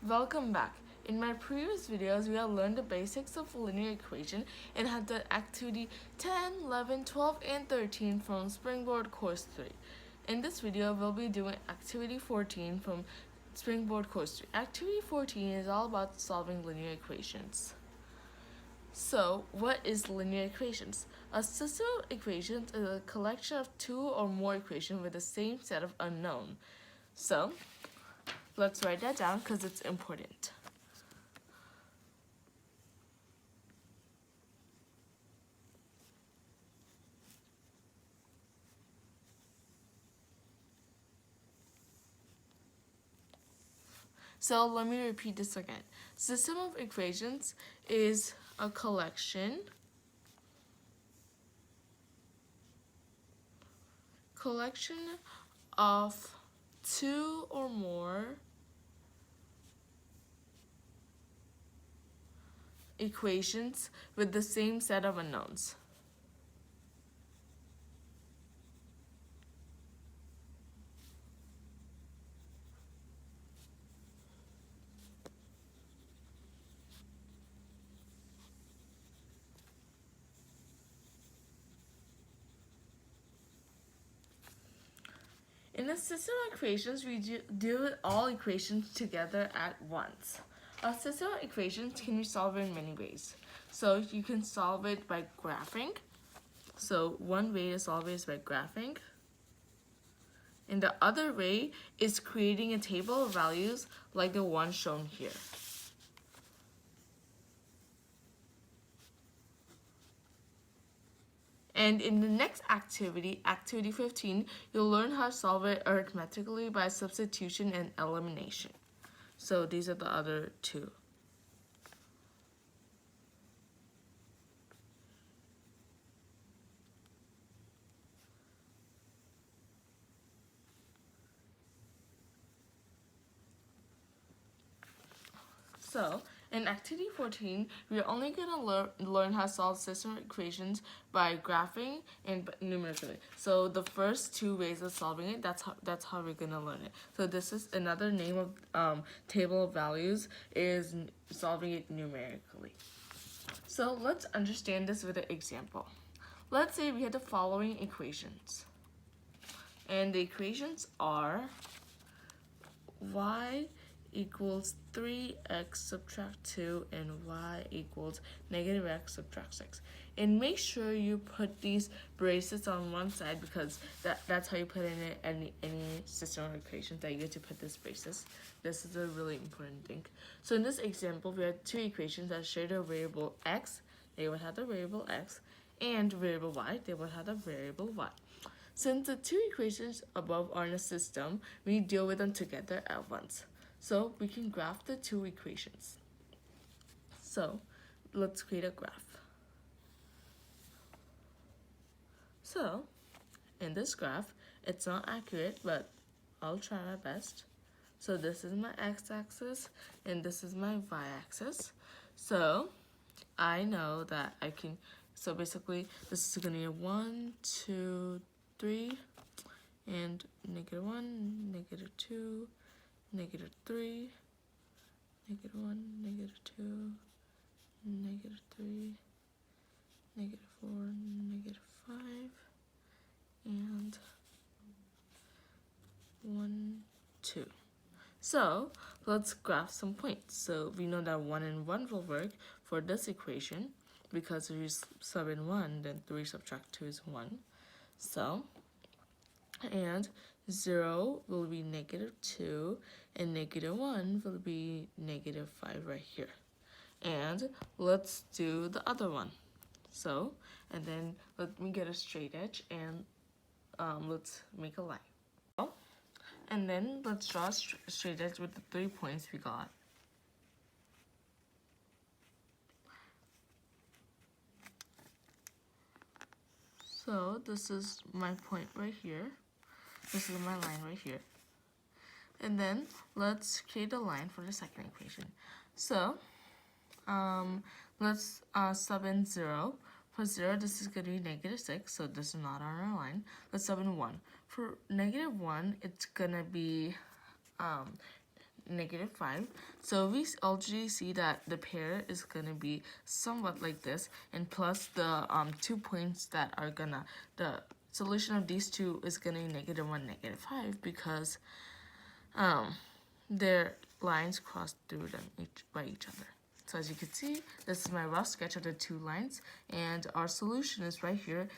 Welcome back. In my previous videos, we have learned the basics of linear equation and had done activity 10, 11, 12, and 13 from SpringBoard Course 3. In this video, we'll be doing activity 14 from SpringBoard Course 3. Activity 14 is all about solving linear equations. So, what is linear equations? A system of equations is a collection of two or more equations with the same set of unknown. So, let's write that down because it's important. So let me repeat this again. System of equations is a collection of two or more equations with the same set of unknowns. In a system of equations, we deal with all equations together at once. A system of equations can be solved in many ways. So you can solve it by graphing. So one way to solve it is by graphing. And the other way is creating a table of values like the one shown here. And in the next activity, activity 15, you'll learn how to solve it arithmetically by substitution and elimination. So these are the other two. So, in activity 14, we're only going to learn how to solve system equations by graphing and numerically. So the first two ways of solving it, that's how we're going to learn it. So this is another name of table of values is solving it numerically. So let's understand this with an example. Let's say we had the following equations. And the equations are y equals 3x subtract 2 and y equals negative x subtract 6. And make sure you put these braces on one side because that's how you put in any system of equations that you get to put this braces. This is a really important thing. So in this example, we have two equations that share the variable x. They would have the variable x, and variable y. They would have the variable y. Since the two equations above are in a system, we deal with them together at once. So we can graph the two equations. So let's create a graph. So in this graph, it's not accurate, but I'll try my best. So this is my x-axis and this is my y-axis. So I know that I can, so basically this is going to be 1, 2, 3, and -1, -2, -3, -1, -2, -3, -4, -5, and 1, 2. So let's graph some points. So we know that 1 and 1 will work for this equation because if you sub in 1, then 3 subtract 2 is 1. So, and 0 will be -2, and -1 will be -5 right here. And let's do the other one. So, and then let me get a straight edge and let's make a line. And then let's draw a straight edge with the 3 points we got. So this is my point right here. This is my line right here. And then let's create a line for the second equation. So let's sub in 0. For 0, this is going to be -6, so this is not on our line. Let's sub in 1. For -1, it's going to be -5. So we already see that the pair is going to be somewhat like this, and plus the 2 points that are gonna, the solution of these two is going to be -1, -5 because their lines cross through them by each other. So as you can see, this is my rough sketch of the two lines, and our solution is right here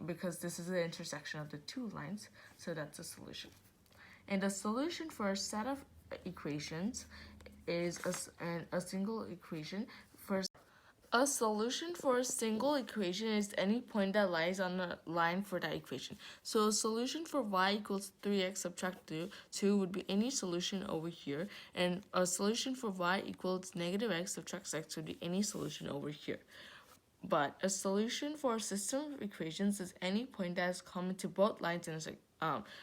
because this is the intersection of the two lines, so that's the solution. And the solution for a set of equations is a single equation. A solution for a single equation is any point that lies on the line for that equation. So a solution for y equals 3x subtract 2 would be any solution over here, and a solution for y equals -x subtract x would be any solution over here. But a solution for a system of equations is any point that is common to both lines in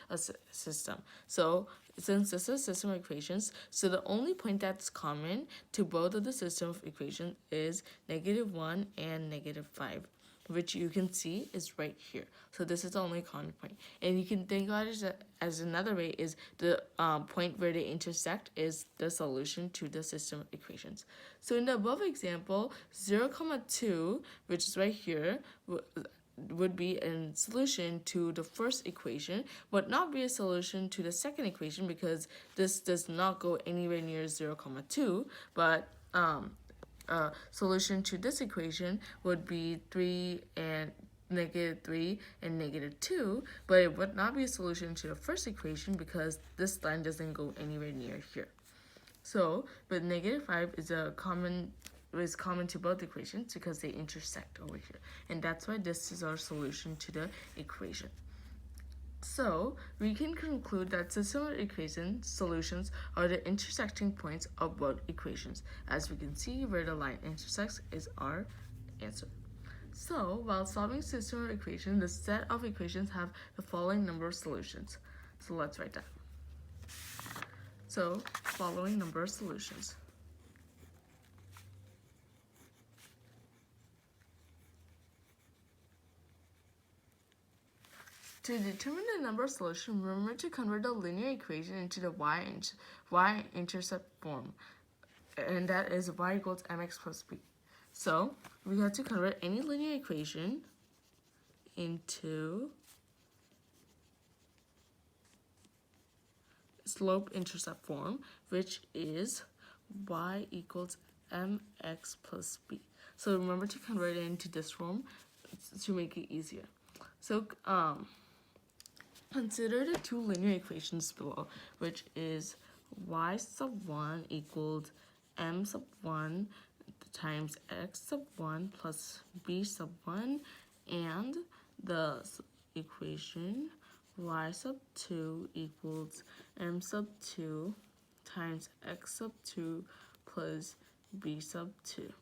a system. So since this is a system of equations, so the only point that's common to both of the system of equations is -1 and -5, which you can see is right here. So this is the only common point. And you can think about it as another way is the point where they intersect is the solution to the system of equations. So in the above example, 0, 2, which is right here, would be a solution to the first equation, but not be a solution to the second equation because this does not go anywhere near 0, 2, but solution to this equation would be 3 and -3 and -2, but it would not be a solution to the first equation because this line doesn't go anywhere near here. So, but -5 is common to both equations because they intersect over here, and that's why this is our solution to the equation. So we can conclude that system of equation solutions are the intersecting points of both equations. As we can see, where the line intersects is our answer. So while solving system of equations, the set of equations have the following number of solutions. So let's write that. So following number of solutions. To determine the number of solutions, remember to convert the linear equation into the y-intercept form, and that is y equals mx plus b. So we have to convert any linear equation into slope-intercept form, which is y equals mx plus b. So remember to convert it into this form to make it easier. So consider the two linear equations below, which is y sub 1 equals m sub 1 times x sub 1 plus b sub 1, and the equation y sub 2 equals m sub 2 times x sub 2 plus b sub 2.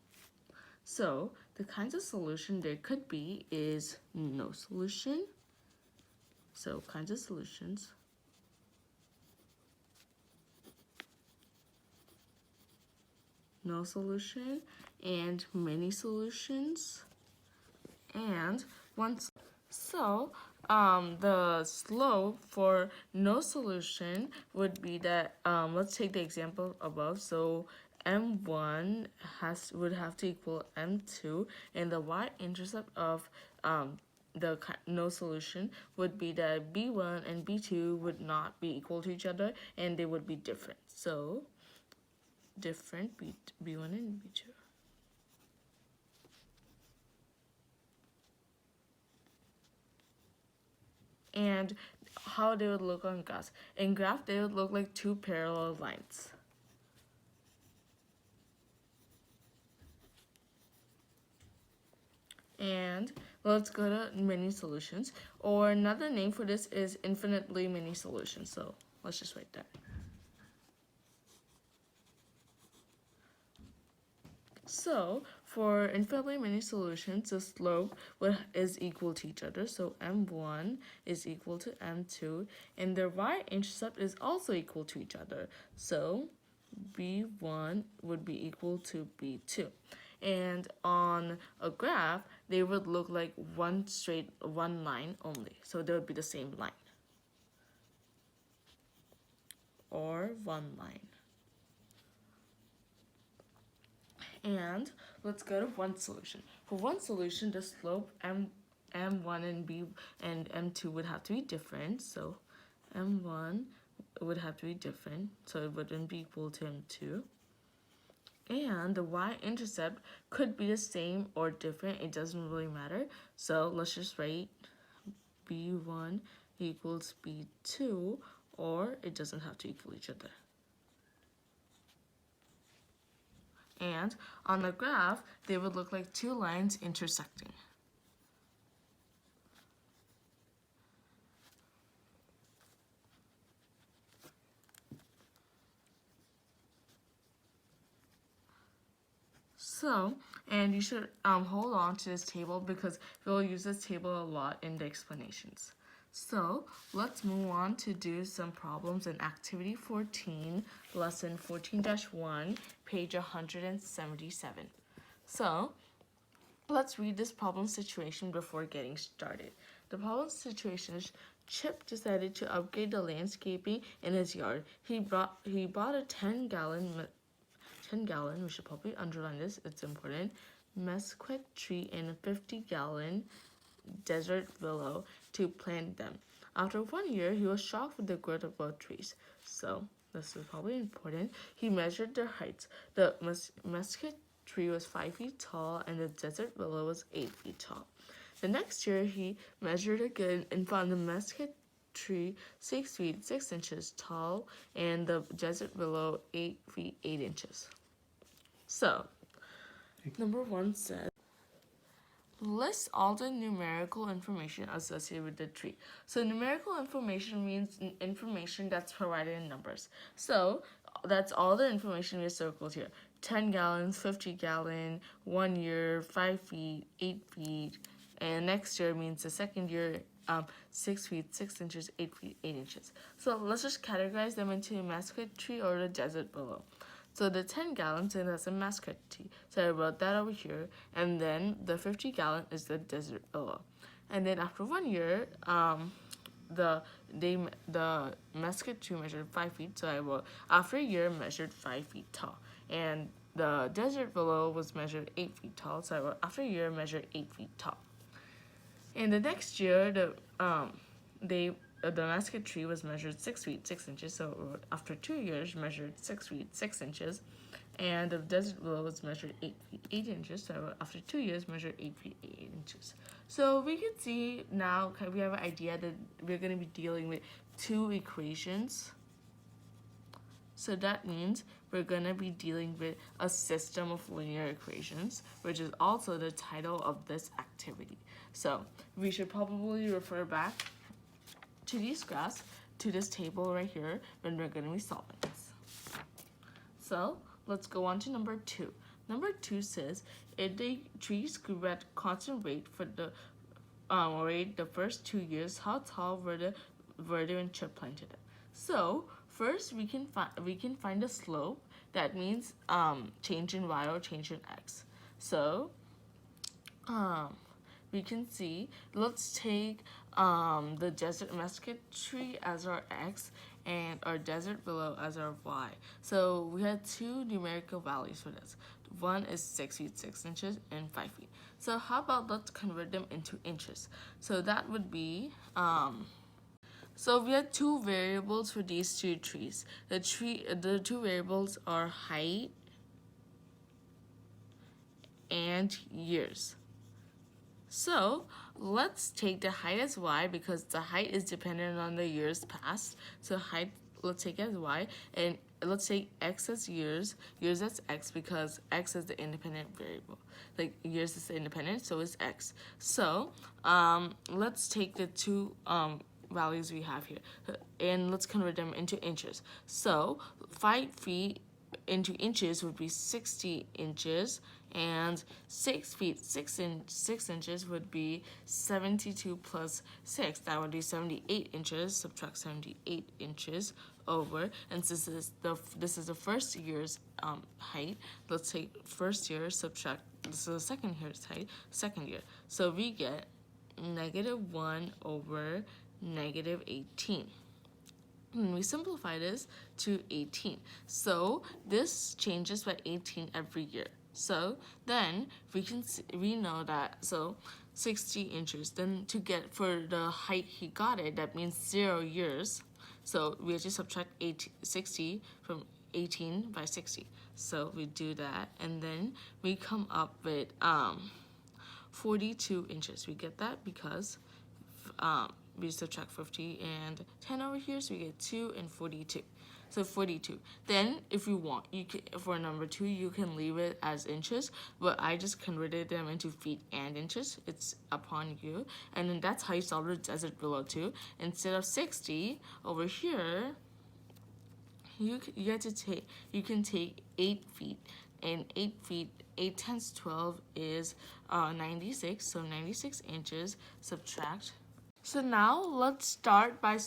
So the kinds of solution there could be is no solution. So kinds of solutions. No solution and many solutions and one. So the slope for no solution would be that let's take the example above. So m1 would have to equal m2, and the y-intercept of the no solution would be that b1 and b2 would not be equal to each other, and they would be different. So different b1 and b2. And how they would look on graphs. In graph, they would look like two parallel lines. And let's go to many solutions, or another name for this is infinitely many solutions. So let's just write that. So for infinitely many solutions, the slope is equal to each other. So m1 is equal to m2, and their y-intercept is also equal to each other. So b1 would be equal to b2. And on a graph, they would look like one line only. So they would be the same line. or one line. And let's go to one solution. For one solution, the slope m1 and b and m2 would have to be different. So m1 would have to be different, so it wouldn't be equal to m2. And the y-intercept could be the same or different. It doesn't really matter. So let's just write b1 equals b2, or it doesn't have to equal each other. And on the graph, they would look like two lines intersecting. So, and you should hold on to this table because we'll use this table a lot in the explanations. So, let's move on to do some problems in Activity 14, Lesson 14-1, page 177. So, let's read this problem situation before getting started. The problem situation is Chip decided to upgrade the landscaping in his yard. He bought a 10-gallon, we should probably underline this, it's important, mesquite tree and a 50-gallon desert willow to plant them. After 1 year, he was shocked with the growth of both trees. So, this is probably important. He measured their heights. The mesquite tree was 5 feet tall and the desert willow was 8 feet tall. The next year, he measured again and found the mesquite tree 6 feet 6 inches tall and the desert willow 8 feet 8 inches. So, number 1 says, list all the numerical information associated with the tree. So numerical information means information that's provided in numbers. So that's all the information we circled here. 10 gallons, 50 gallon, 1 year, 5 feet, 8 feet, and next year means the second year, 6 feet, 6 inches, 8 feet, 8 inches. So let's just categorize them into a mesquite tree or the desert willow. So the 10 gallons, and that's a mesquite tree. So I wrote that over here. And then the 50 gallon is the desert willow. And then after 1 year, the mesquite tree measured 5 feet. So I wrote after a year measured 5 feet tall. And the desert willow was measured 8 feet tall. So I wrote after a year measured 8 feet tall. And the next year, the mesquite tree was measured 6 feet 6 inches, so after 2 years measured 6 feet 6 inches, and the desert willow was measured 8 feet 8 inches, so after 2 years measured 8 feet 8 inches. So we can see now we have an idea that we're going to be dealing with two equations. So that means we're going to be dealing with a system of linear equations, which is also the title of this activity. So we should probably refer back to these graphs, to this table right here, when we're going to be solving this. So let's go on to number 2. Number 2 says, if the trees grew at constant rate for the first 2 years, how tall were they when Chip planted it? So first we can find a slope. That means change in y or change in x. So we can see, let's take the desert mesquite tree as our x and our desert willow as our y. So we had two numerical values for this. One is 6 feet 6 inches and 5 feet. So how about let's convert them into inches. So that would be, so we had two variables for these two trees. The two variables are height and years. So let's take the height as y because the height is dependent on the years past. So height, let's take it as y, and let's take x as years as x because x is the independent variable. Like years is independent, so is x. So let's take the two values we have here and let's convert them into inches. So 5 feet into inches would be 60 inches, and 6 feet 6 inches would be 72 plus 6. That would be 78 inches. Subtract 78 inches over, and since this is the first year's height, let's take first year, subtract, this is the second year's height, second year. So we get -1 over -18. And we simplify this to 18. So this changes by 18 every year. So then we know that, so 60 inches. Then to get for the height he got it, that means 0 years. So we have to subtract 60 from 18 by 60. So we do that, and then we come up with 42 inches. We get that because we subtract 50 and 10 over here, so we get 2 and 42. So 42. Then if you want, you can, for number 2, you can leave it as inches, but I just converted them into feet and inches. It's upon you. And then that's how you solve the desert below too. Instead of 60 over here, you can take 8 feet, and 8 feet, 8 times 12 is 96. So 96 inches. Subtract. So now let's start by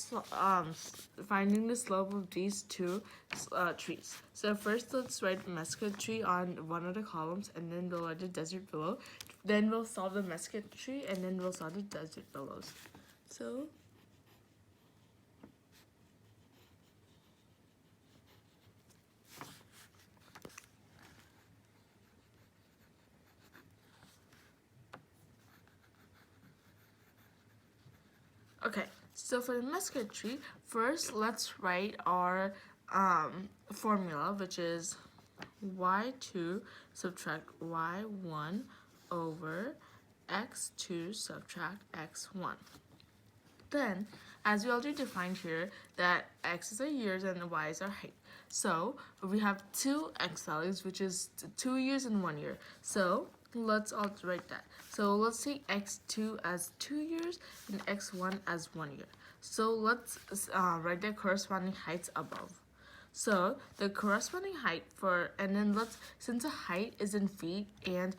finding the slope of these two trees. So first let's write mesquite tree on one of the columns, and then we'll write the desert below. Then we'll solve the mesquite tree, and then we'll solve the desert below. So okay, so for the mesquite tree, first let's write our formula, which is y2 subtract y1 over x2 subtract x1. Then, as we already defined here, that x is our years and y is our height. So we have two x values, which is 2 years and 1 year. So let's all write that. So let's take x2 as 2 years and x1 as 1 year. So let's write the corresponding heights above. So the corresponding height for, and then since the height is in feet, and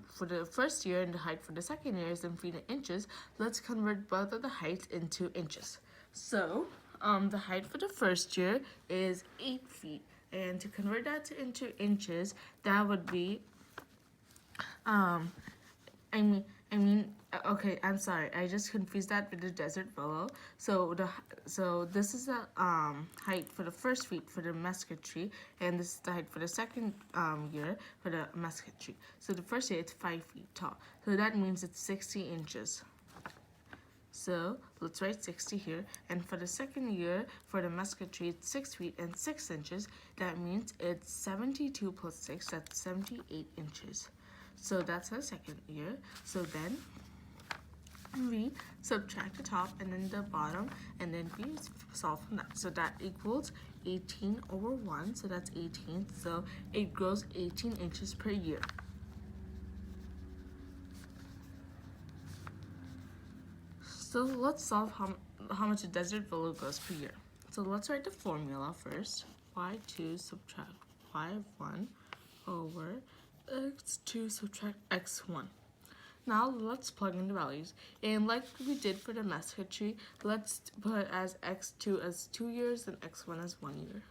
for the first year and the height for the second year is in feet and inches, let's convert both of the heights into inches. So the height for the first year is 8 feet, and to convert that into inches, that would be okay, I'm sorry, I just confused that with the desert below. So this is the height for the first feet for the mesquite tree, and this is the height for the second year for the mesquite tree. So the first year it's 5 feet tall, so that means it's 60 inches. So let's write 60 here, and for the second year for the mesquite tree it's 6 feet and 6 inches. That means it's 72 plus 6, that's 78 inches. So that's our second year. So then we subtract the top and then the bottom, and then we solve from that. So that equals 18 over 1, so that's 18. So it grows 18 inches per year. So let's solve how much the desert below grows per year. So let's write the formula first. y2 subtract y1 over x2 subtract x1. Now let's plug in the values, and like we did for the mesquite tree, let's put as x2 as 2 years and x1 as 1 year.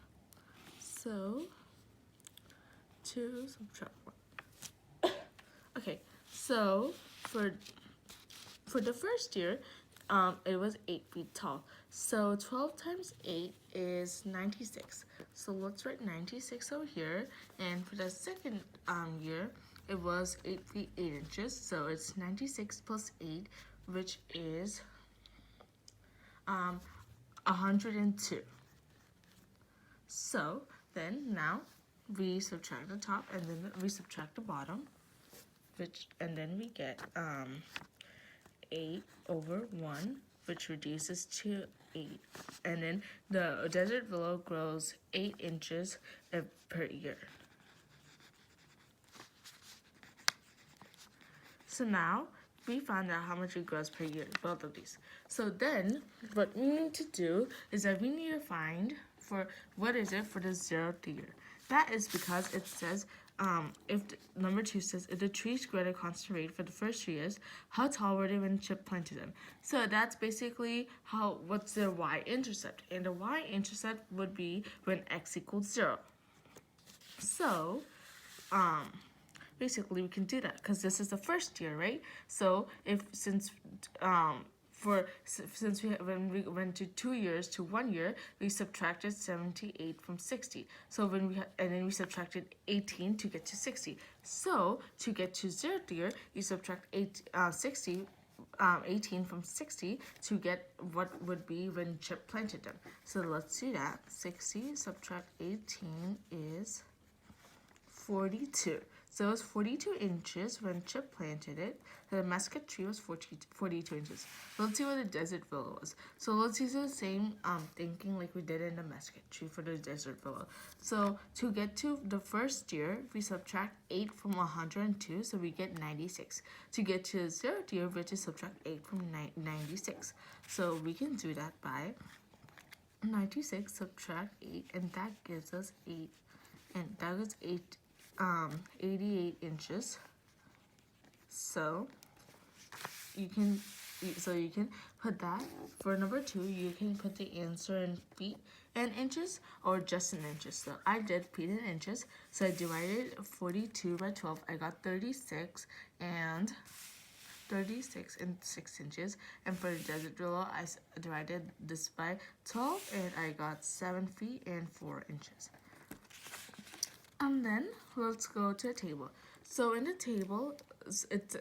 So 2 subtract 1. Okay, so for the first year, it was 8 feet tall. So 12 times 8 is 96. So let's write 96 over here. And for the second year, it was 8 feet 8 inches. So it's 96 plus 8, which is 102. So then now we subtract the top, and then we subtract the bottom, and then we get 8 over 1, which reduces to 8. And then the desert below grows 8 inches per year. So now we found out how much it grows per year, both of these. So then what we need to do is that we need to find for what is it for the 0th year. That is because it says number 2 says, if the trees grew at a constant rate for the first 3 years, how tall were they when Chip planted them? So that's basically what's their y-intercept. And the y-intercept would be when x equals 0. So, basically we can do that because this is the first year, right? So since since when we went to 2 years to 1 year, we subtracted 78 from 60. So and then we subtracted 18 to get to 60. So to get to 0th year, you subtract 18 from 60 to get what would be when Chip planted them. So let's do that. 60 subtract 18 is 42. So it was 42 inches when Chip planted it. The mesquite tree was 42 inches. Let's see what the desert willow was. So let's use the same thinking like we did in the mesquite tree for the desert willow. So to get to the first year, we subtract 8 from 102, so we get 96. To get to the 0th year, we have to subtract 8 from 96. So we can do that by 96 subtract 8, and that gives us 8, and that is 88 inches. So you can put that for number 2. You can put the answer in feet and inches or just in inches. So I did feet and inches. So I divided 42 by 12. I got 36 and 6 inches. And for the desert willow, I divided this by 12 and I got 7 feet and 4 inches. And then let's go to a table. So in the table,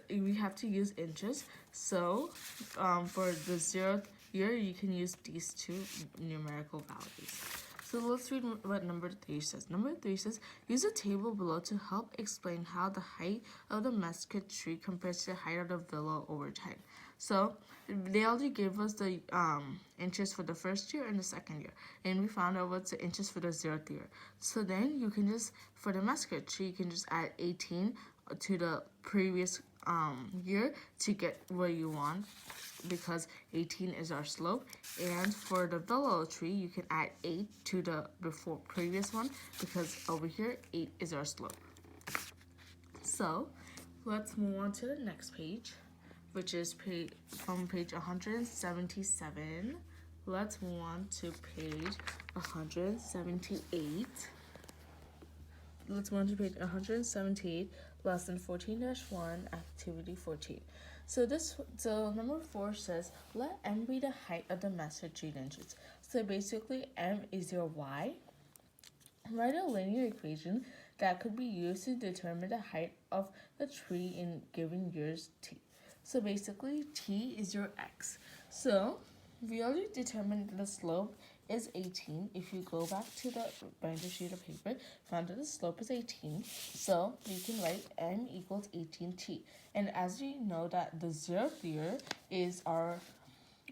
we have to use inches. So for the 0th year, you can use these two numerical values. So let's read what number 3 says. Number 3 says, use a table below to help explain how the height of the mesquite tree compares to the height of the willow over time. So they already gave us the inches for the first year and the second year, and we found out what's the inches for the 0th year. So then you can just, for the mesquite tree, you can just add 18 to the previous year to get where you want, because 18 is our slope. And for the willow tree, you can add 8 to the previous one, because over here 8 is our slope. So let's move on to the next page, which is from page 177. Let's move on to page 178. Let's move on to page 178, lesson 14-1, activity 14. So number 4 says, let m be the height of the mesquite tree in inches. So basically, m is your y. Write a linear equation that could be used to determine the height of the tree in given years t. So basically, t is your x. So we already determined the slope is 18. If you go back to the binder sheet of paper, found that the slope is 18. So we can write m equals 18t. And as we know that the 0th year is our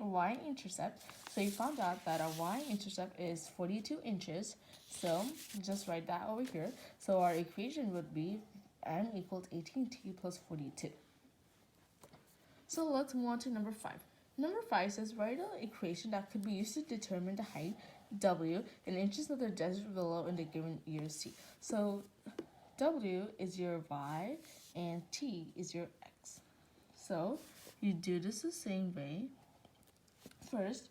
y-intercept, so you found out that our y-intercept is 42 inches. So just write that over here. So our equation would be m equals 18t plus 42. So let's move on to number 5. Number 5 says, write an equation that could be used to determine the height, W, in inches of the desert willow in the given year C. So W is your Y and T is your X. So you do this the same way. First,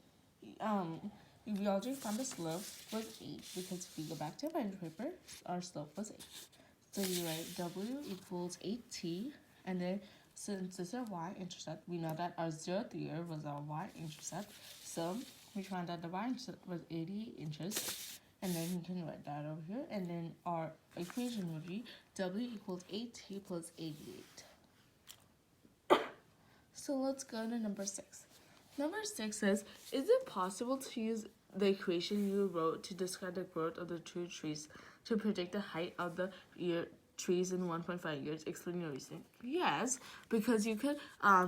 we already found the slope was 8, because if we go back to our binder paper, our slope was 8. So you write W equals 8T, and then since this is our y-intercept, we know that our 0th year was our y-intercept. So we found that the y-intercept was 88 inches. And then you can write that over here. And then our equation would be W equals 8t plus 88. So let's go to number 6. Number 6 says, is it possible to use the equation you wrote to describe the growth of the two trees to predict the height of the trees in 1.5 years? Explain your reasoning. Yes, because you could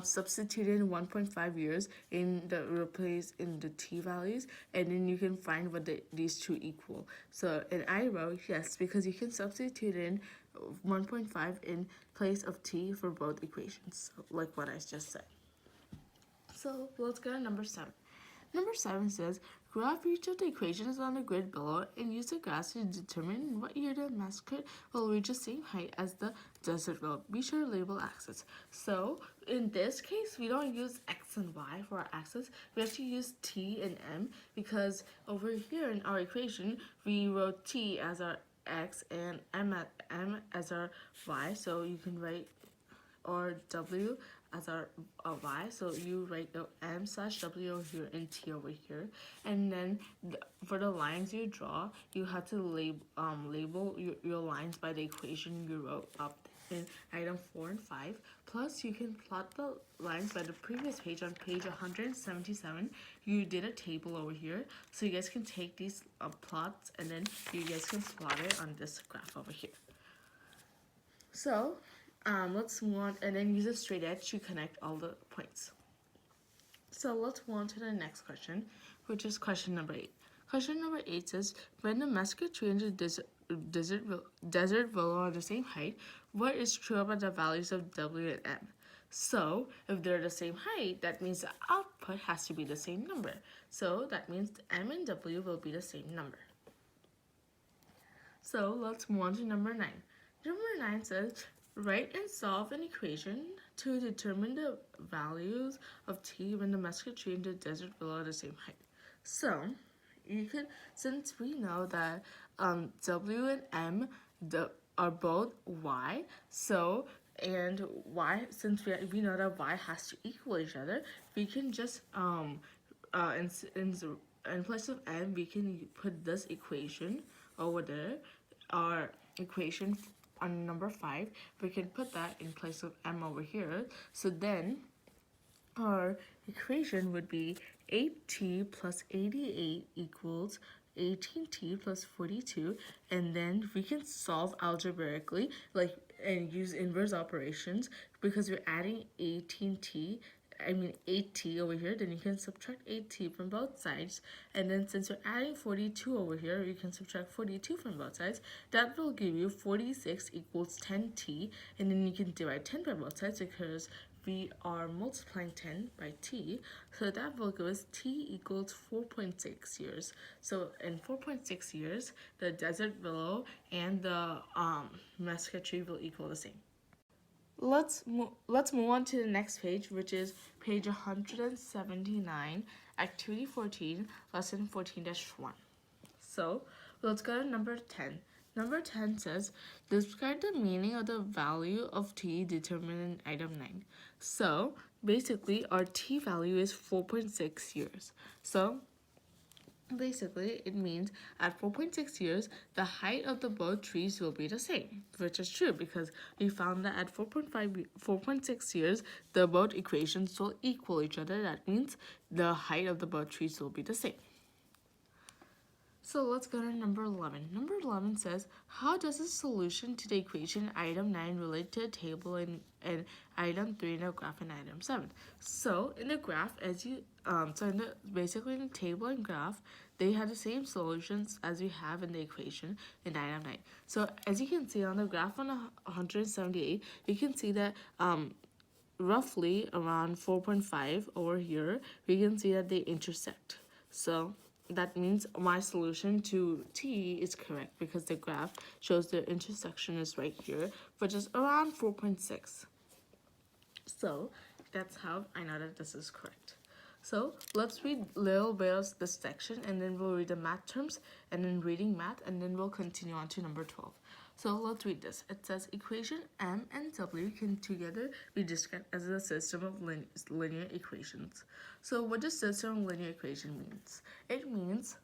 substitute in 1.5 years in the replace in the t values, and then you can find what these two equal. So, and I wrote yes, because you can substitute in 1.5 in place of t for both equations, like what I just said. So let's go to number 7. Number 7 says, graph each of the equations on the grid below and use the graphs to determine in what year the mesquite will reach the same height as the desert willow. Be sure to label axes. So in this case, we don't use x and y for our axes. We have to use t and m, because over here in our equation, we wrote t as our x and m as our y. So you can write or w as our y, so you write m/w over here and t over here, and then for the lines you draw, you have to label your lines by the equation you wrote up in item 4 and 5. Plus, you can plot the lines by the previous page. On page 177, you did a table over here, so you guys can take these plots and then you guys can plot it on this graph over here. So let's move on, and then use a straight edge to connect all the points. So let's move on to the next question, which is question number 8. Question number 8 says, when the mesquite tree and the desert willow are the same height, what is true about the values of W and M? So if they're the same height, that means the output has to be the same number. So that means M and W will be the same number. So let's move on to number 9. Number 9 says, write and solve an equation to determine the values of T when the mesquite tree and the desert willow are the same height. So you could, since we know that W and M are both Y, so and Y, since we know that Y has to equal each other, we can just in place of M, we can put this equation over there, our equation on number 5, we can put that in place of M over here. So then our equation would be 8t plus 88 equals 18t plus 42, and then we can solve algebraically, and use inverse operations, because we're adding 8t over here, then you can subtract 8t from both sides, and then since we're adding 42 over here, you can subtract 42 from both sides. That will give you 46 equals 10t, and then you can divide 10 by both sides because we are multiplying 10 by t, so that will give us t equals 4.6 years. So in 4.6 years, the desert willow and the mesquite tree will equal the same. Let's move on to the next page, which is page 179, activity 14, lesson 14-1. So let's go to number 10. Number 10 says, describe the meaning of the value of t determined in item 9. So basically our t value is 4.6 years. So basically, it means at 4.6 years, the height of the both trees will be the same, which is true because we found that at 4.6 years, the both equations will equal each other. That means the height of the both trees will be the same. So let's go to number 11. Number 11 says, how does the solution to the equation item 9 relate to a table in item 3 in the graph in item 7? So in the graph, basically in the table and graph, they have the same solutions as we have in the equation in item 9. So as you can see on the graph on 178, you can see that roughly around 4.5 over here, we can see that they intersect. So that means my solution to t is correct because the graph shows the intersection is right here, which is around 4.6. So that's how I know that this is correct. So let's read a little bit of this section, and then we'll read the math terms, and then reading math, and then we'll continue on to number 12. So let's read this. It says equation M and W can together be described as a system of linear equations. So what does system of linear equation means? It means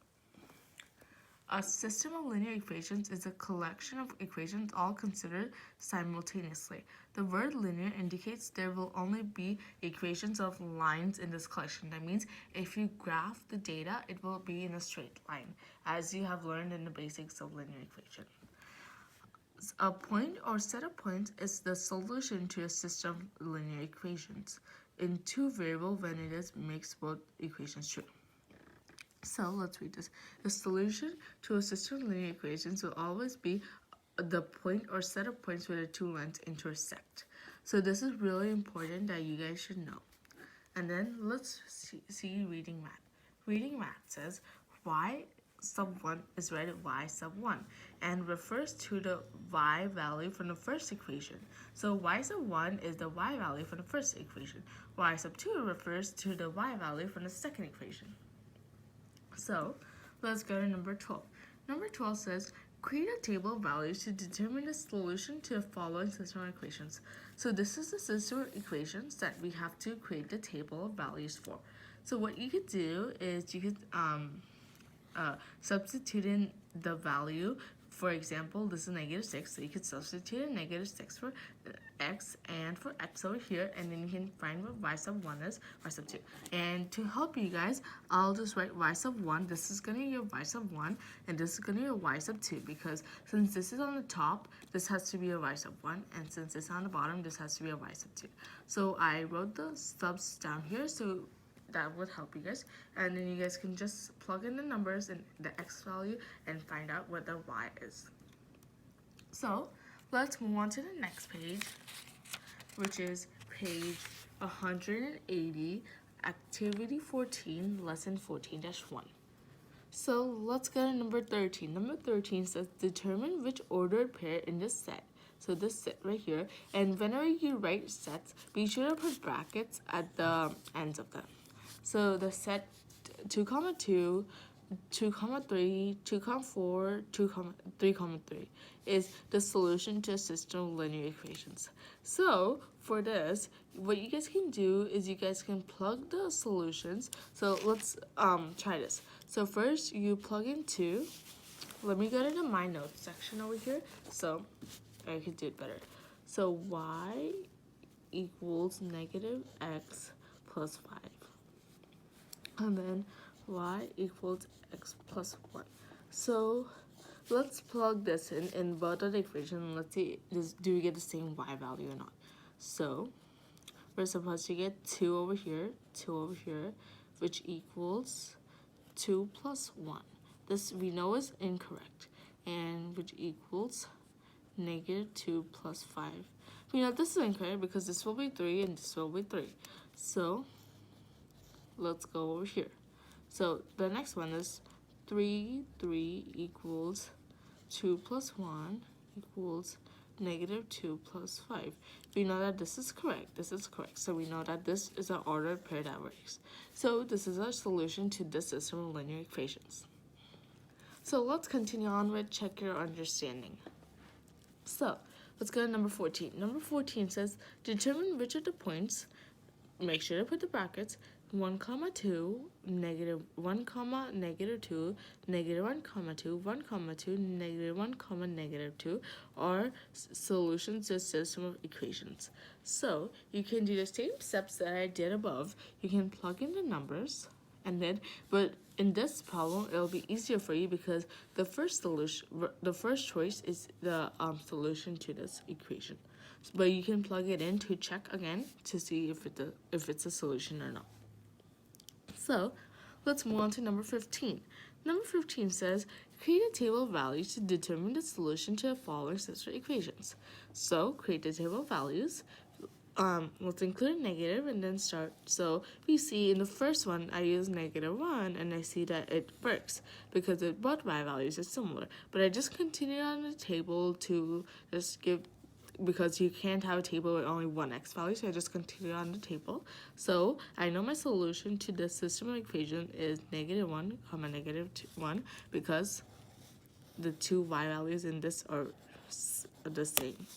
a system of linear equations is a collection of equations all considered simultaneously. The word linear indicates there will only be equations of lines in this collection. That means if you graph the data, it will be in a straight line, as you have learned in the basics of linear equation. A point or set of points is the solution to a system of linear equations in two variables when it makes both equations true. So let's read this. The solution to a system of linear equations will always be the point or set of points where the two lines intersect. So this is really important that you guys should know. And then let's see reading math. Reading math says y sub 1 is read as y sub 1 and refers to the y value from the first equation. So y sub 1 is the y value from the first equation. Y sub 2 refers to the y value from the second equation. So let's go to number 12. Number 12 says, Create a table of values to determine the solution to the following system of equations. So this is the system of equations that we have to create the table of values for. So what you could do is you could substitute in the value. For example, this is -6, so you could substitute in -6 for x and for x over here, and then you can find what y sub 1 is, y sub 2. And to help you guys, I'll just write y sub 1. This is going to be your y sub 1, and this is going to be your y sub 2, because since this is on the top, this has to be a y sub 1, and since it's on the bottom, this has to be a y sub 2. So I wrote the subs down here, so that would help you guys, and then you guys can just plug in the numbers and the x value and find out what the y is. So let's move on to the next page, which is page 180, activity 14, lesson 14-1. So let's go to number 13. Number 13 says determine which ordered pair in this set. So this set right here, and whenever you write sets, be sure to put brackets at the ends of them. So the set 2, 2, 2, 3, 2, 4, 2, 3, 3 is the solution to a system of linear equations. So for this, what you guys can do is you guys can plug the solutions. So let's try this. So first you plug in 2. Let me go to the my notes section over here so I can do it better. So y equals -x plus 5. And then y equals x plus 1. So let's plug this in both of the equations, and let's see, do we get the same y value or not. So we're supposed to get 2 over here, 2 over here, which equals 2 plus 1. This we know is incorrect, and which equals -2 plus 5. We know this is incorrect because this will be 3 and this will be 3. So let's go over here. So the next one is 3 equals 2 plus 1 equals -2 plus 5. We know that this is correct. This is correct. So we know that this is an ordered pair that works. So this is our solution to this system of linear equations. So let's continue on with check your understanding. So let's go to number 14. Number 14 says determine which of the points, make sure to put the brackets, 1, 2, -1, -2, -1, 2, 1, 2, -1, -2 are solutions to a system of equations. So you can do the same steps that I did above. You can plug in the numbers, and then, but in this problem, it'll be easier for you because the first choice is the solution to this equation. But you can plug it in to check again to see if it's a solution or not. So let's move on to number 15. Number 15 says create a table of values to determine the solution to the following system of equations. So create the table of values. Let's include a negative and then start. So we see in the first one I use -1 and I see that it works because both y values are similar. But I just continued on the table to just give, because you can't have a table with only one x value, so I just continue on the table. So I know my solution to this system of equation is -1, -1, because the two y values in this are the same.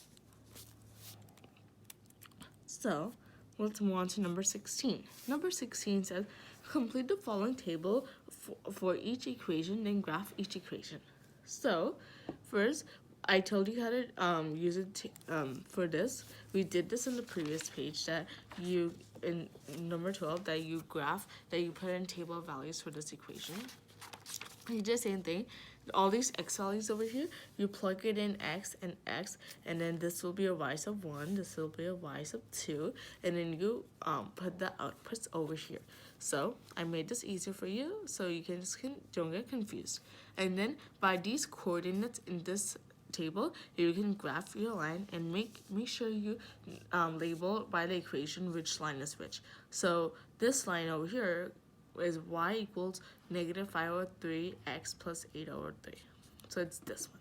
So let's move on to number 16. Number 16 says complete the following table for each equation, then graph each equation. So first, I told you how to use it for this. We did this in the previous page, that you, in number 12, that you graph, that you put in table of values for this equation. You do the same thing. All these x values over here, you plug it in x, and then this will be a y sub 1, this will be a y sub 2, and then you put the outputs over here. So I made this easier for you, so you don't get confused. And then by these coordinates in this table, you can graph your line and make sure you label by the equation which line is which. So this line over here is y equals -5 over 3 x plus 8 over 3. So it's this one.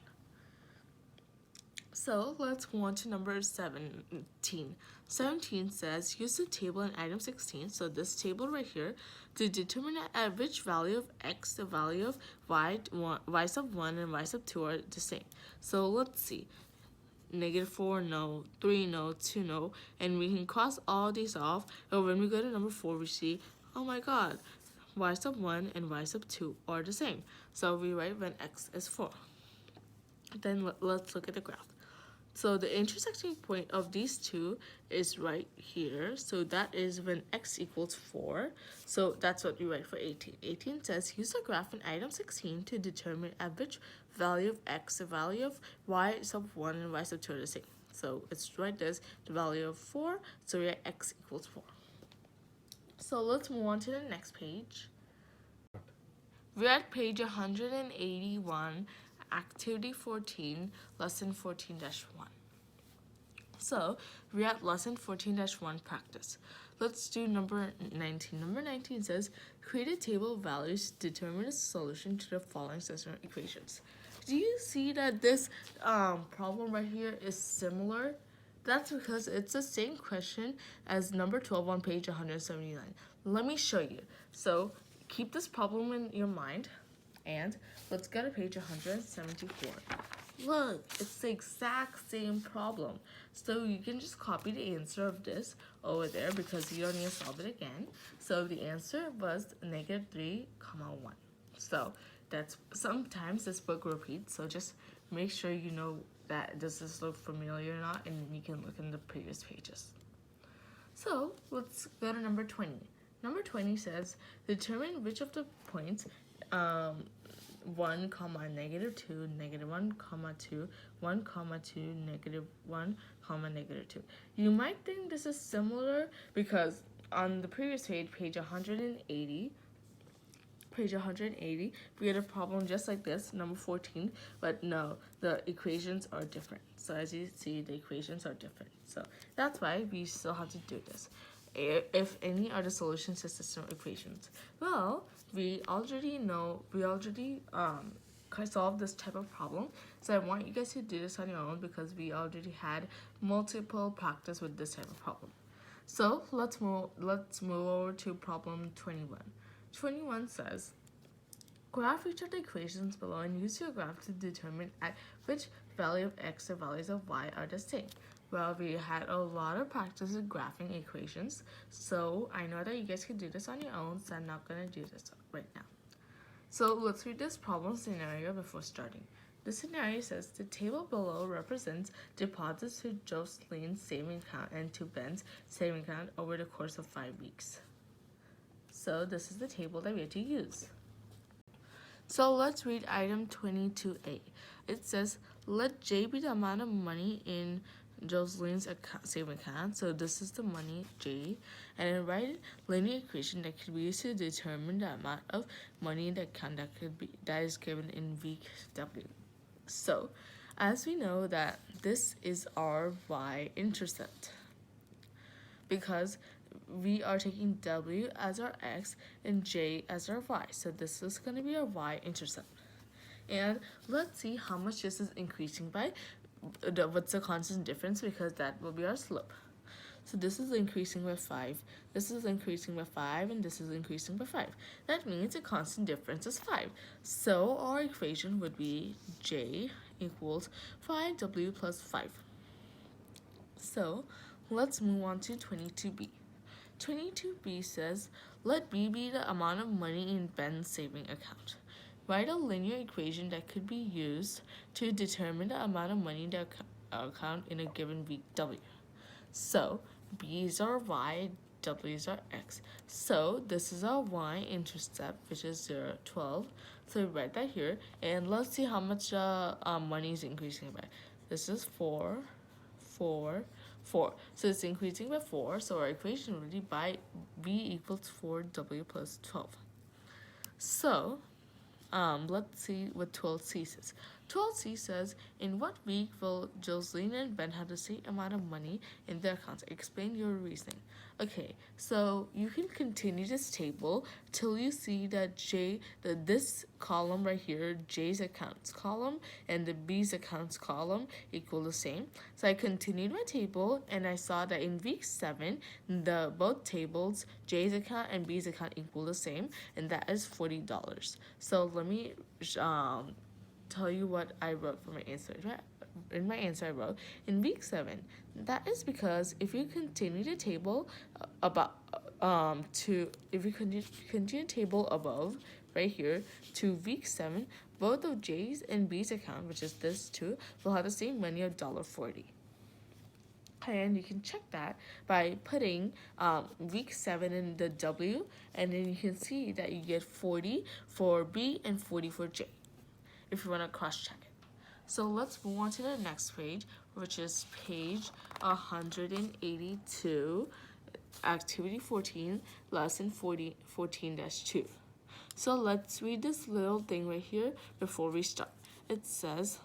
So let's move on to number 17. 17 says use the table in item 16, so this table right here, to determine at which value of x the value of y sub 1 and y sub 2 are the same. So let's see. -4 no, 3 no, 2 no, and we can cross all these off. And when we go to number 4, we see, oh my god, y sub 1 and y sub 2 are the same. So we write when x is 4. Then let's look at the graph. So the intersecting point of these two is right here. So that is when x equals 4. So that's what we write for 18. 18 says use a graph in item 16 to determine at which value of x the value of y sub 1 and y sub 2 are the same. So it's right there's the value of 4. So we write x equals 4. So let's move on to the next page. We're at page 181. Activity 14, lesson 14-1. So we're at lesson 14-1 practice. Let's do number 19. Number 19 says create a table of values to determine a solution to the following system of equations. Do you see that this problem right here is similar? That's because it's the same question as number 12 on page 179. Let me show you. So keep this problem in your mind. And let's go to page 174. Look, it's the exact same problem. So you can just copy the answer of this over there because you don't need to solve it again. So the answer was -3, 1. So that's sometimes this book repeats. So just make sure you know that does this look familiar or not, and you can look in the previous pages. So let's go to number 20. Number 20 says determine which of the points 1, comma, -2, -1, comma, 2, 1, comma, 2, -1, comma, -2. You might think this is similar because on the previous page, page 180, we had a problem just like this, number 14, but no, the equations are different. So as you see, the equations are different. So that's why we still have to do this. If any are the solutions to system equations. Well, we already solved this type of problem. So I want you guys to do this on your own because we already had multiple practice with this type of problem. So let's move over to problem 21. 21 says, graph each of the equations below and use your graph to determine at which value of x the values of y are the same. Well, we had a lot of practice with graphing equations, so I know that you guys can do this on your own, so I'm not going to do this right now. So let's read this problem scenario before starting. The scenario says the table below represents deposits to Jocelyn's saving account and to Ben's saving account over the course of 5 weeks. So this is the table that we have to use. So let's read item 22A. It says, let J be the amount of money in Jocelyn's saving account. So this is the money J, and then write a linear equation that could be used to determine the amount of money in the account that is given in week W. So as we know that this is our y-intercept because we are taking W as our x and J as our y. So this is going to be our y-intercept. And let's see how much this is increasing by. What's the constant difference, because that will be our slope. So this is increasing by 5, this is increasing by 5, and this is increasing by 5. That means the constant difference is 5. So our equation would be J equals 5W plus 5. So let's move on to 22B. 22B says, let B be the amount of money in Ben's saving account. Write a linear equation that could be used to determine the amount of money in the account in a given week W. So B is our y, W is our x. So this is our y-intercept, which is 0, 12. So we write that here, and let's see how much money is increasing by. This is 4, 4, 4. So it's increasing by 4. So our equation would be by B equals 4W plus 12. So let's see what 12C says. 12C says, in what week will Jocelyn and Ben have the same amount of money in their accounts? Explain your reasoning. Okay, so you can continue this table till you see that this column right here, J's accounts column, and the B's accounts column equal the same. So I continued my table and I saw that in week 7, both tables, J's account and B's account equal the same, and that is $40. So let me tell you what I wrote for my answer. In my answer I wrote, in week 7, that is because if you continue the table if you continue table above right here to week 7, both of J's and B's account, which is this two, will have the same money of $40. And you can check that by putting week 7 in the W, and then you can see that you get 40 for B and 40 for J if you want to cross-check it. So let's move on to the next page, which is page 182, activity 14, lesson 14-2. So let's read this little thing right here before we start. It says,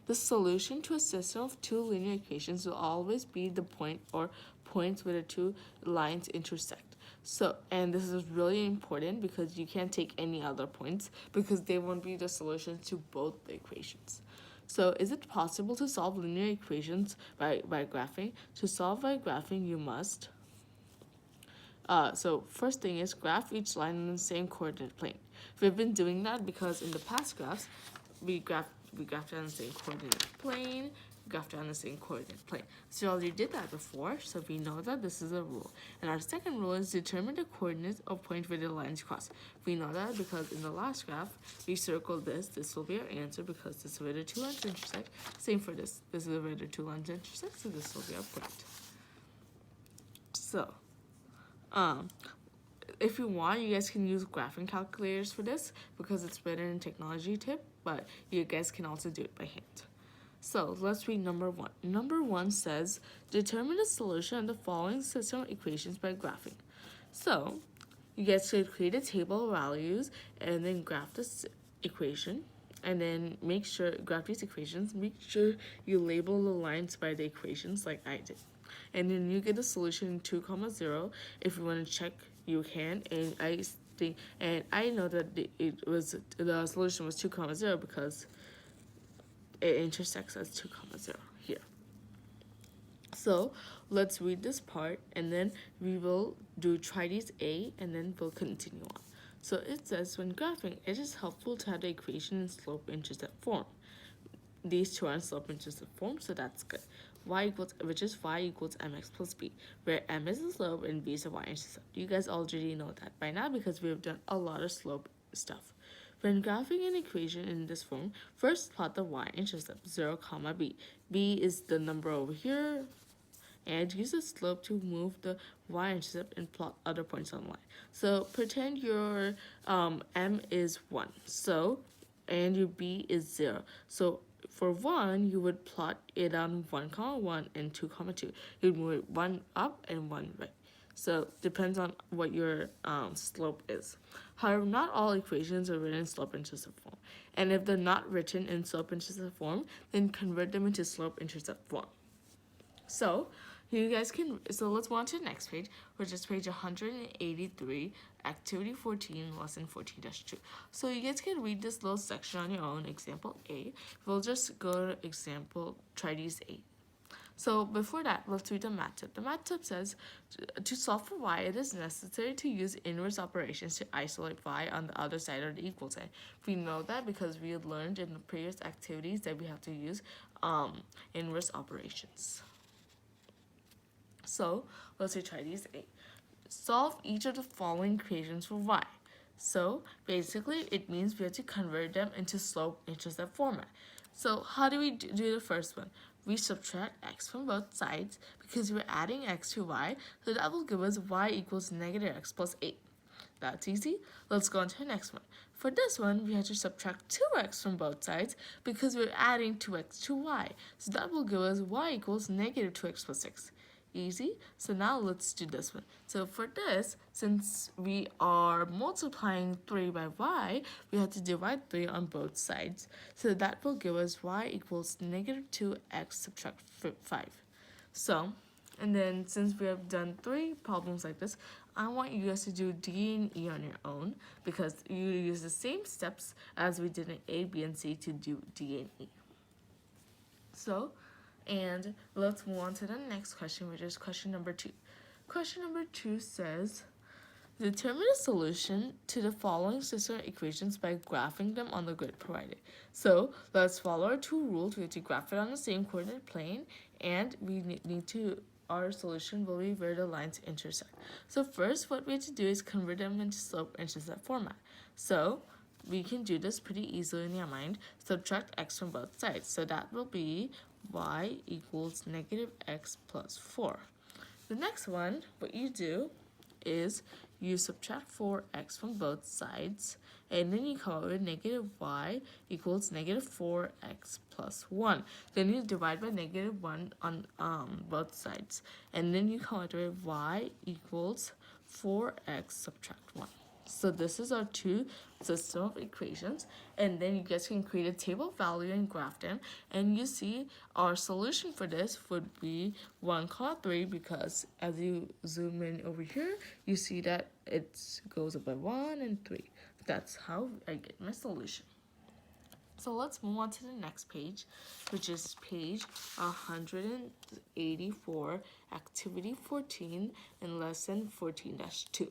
the solution to a system of two linear equations will always be the point or points where the two lines intersect. So, and this is really important because you can't take any other points because they won't be the solutions to both the equations. So, is it possible to solve linear equations by graphing? To solve by graphing, you must. So first thing is graph each line in the same coordinate plane. We've been doing that because in the past graphs, we graphed on the same coordinate plane, graphed on the same coordinate plane. So we already did that before, so we know that this is a rule. And our second rule is determine the coordinates of point where the lines cross. We know that because in the last graph, we circled this. This will be our answer because this is where the two lines intersect. Same for this. This is where the two lines intersect, so this will be our point. So, if you want, you guys can use graphing calculators for this because it's better in technology tip, but you guys can also do it by hand. So let's read number 1. Number 1 says, determine the solution of the following system of equations by graphing. So you guys should create a table of values and then graph this equation, and then graph these equations, make sure you label the lines by the equations like I did. And then you get the solution in 2, 0. If you want to check, you can. And I know that the solution was 2, 0 because it intersects as 2, 0 here. So let's read this part, and then we will do trides A, and then we'll continue on. So it says, when graphing, it is helpful to have the equation in slope-intercept form. These two are in slope-intercept form, so that's good. Which is y equals mx plus b, where m is the slope and b is the y-intercept. You guys already know that by now because we have done a lot of slope stuff. When graphing an equation in this form, first plot the y-intercept, 0, b. b is the number over here, and use the slope to move the y-intercept and plot other points on the line. So pretend your m is 1, and your b is 0. So for 1, you would plot it on 1, 1 and 2, 2. You'd move it 1 up and 1 right. So depends on what your slope is. However, not all equations are written in slope-intercept form. And if they're not written in slope-intercept form, then convert them into slope-intercept form. So let's move on to the next page, which is page 183, activity 14, lesson 14-2. So you guys can read this little section on your own, example A. We'll just go to example, trides A. So before that, let's read the math tip. The math tip says, to solve for y, it is necessary to use inverse operations to isolate y on the other side of the equal sign. We know that because we had learned in the previous activities that we have to use inverse operations. So let's try these A. Solve each of the following equations for y. So basically, it means we have to convert them into slope-intercept format. So how do we do the first one? We subtract x from both sides because we're adding x to y, so that will give us y equals negative x plus 8. That's easy. Let's go on to the next one. For this one, we have to subtract 2x from both sides because we're adding 2x to y, so that will give us y equals negative 2x plus 6. Easy. So now let's do this one. So for this, since we are multiplying 3 by y, we have to divide 3 on both sides. So that will give us y equals negative 2x subtract 5. So, and then since we have done 3 problems like this, I want you guys to do D and E on your own because you use the same steps as we did in A, B, and C to do D and E. So, and let's move on to the next question, which is question number 2. Question number 2 says, determine the solution to the following system equations by graphing them on the grid provided. So let's follow our 2 rules. We have to graph it on the same coordinate plane, and we need to, our solution will be where the lines intersect. So first, what we have to do is convert them into slope-intercept format. So we can do this pretty easily in your mind. Subtract x from both sides. So that will be y equals negative x plus 4. The next one, what you do is you subtract 4x from both sides, and then you come up with negative y equals negative 4x plus 1. Then you divide by negative 1 on both sides, and then you come up with y equals 4x subtract 1. So this is our 2 system of equations, and then you guys can create a table value and graph them, and you see our solution for this would be 1, 3, because as you zoom in over here, you see that it goes up by 1 and 3. That's how I get my solution. So let's move on to the next page, which is page 184, activity 14 in lesson 14-2.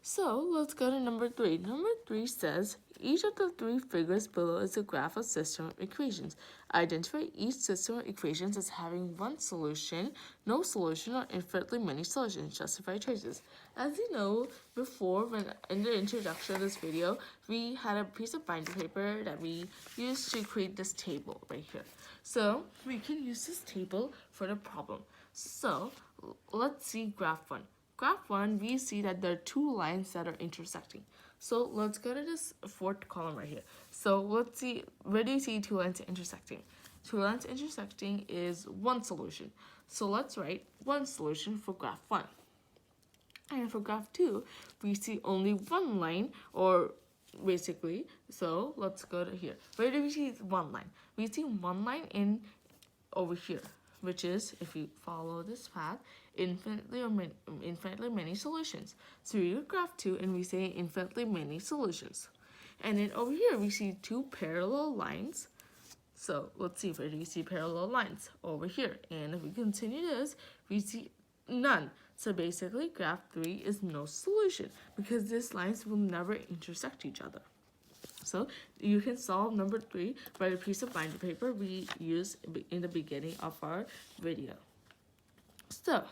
So let's go to number 3. Number 3 says, each of the 3 figures below is a graph of system of equations. Identify each system of equations as having one solution, no solution, or infinitely many solutions. Justify choices. As you know, before, when in the introduction of this video, we had a piece of binder paper that we used to create this table right here. So we can use this table for the problem. So let's see graph 1. Graph 1, we see that there are 2 lines that are intersecting. So let's go to this 4th column right here. So let's see, where do you see 2 lines intersecting? 2 lines intersecting is one solution. So let's write one solution for graph 1. And for graph 2, we see only one line, or basically, so let's go to here. Where do we see one line? We see one line in over here, which is, if you follow this path, infinitely many solutions. So we read graph 2 and we say infinitely many solutions. And then over here we see 2 parallel lines. So let's see, where do we see parallel lines? Over here. And if we continue this, we see none. So basically graph 3 is no solution because these lines will never intersect each other. So you can solve number 3 by the piece of binder paper we used in the beginning of our video. So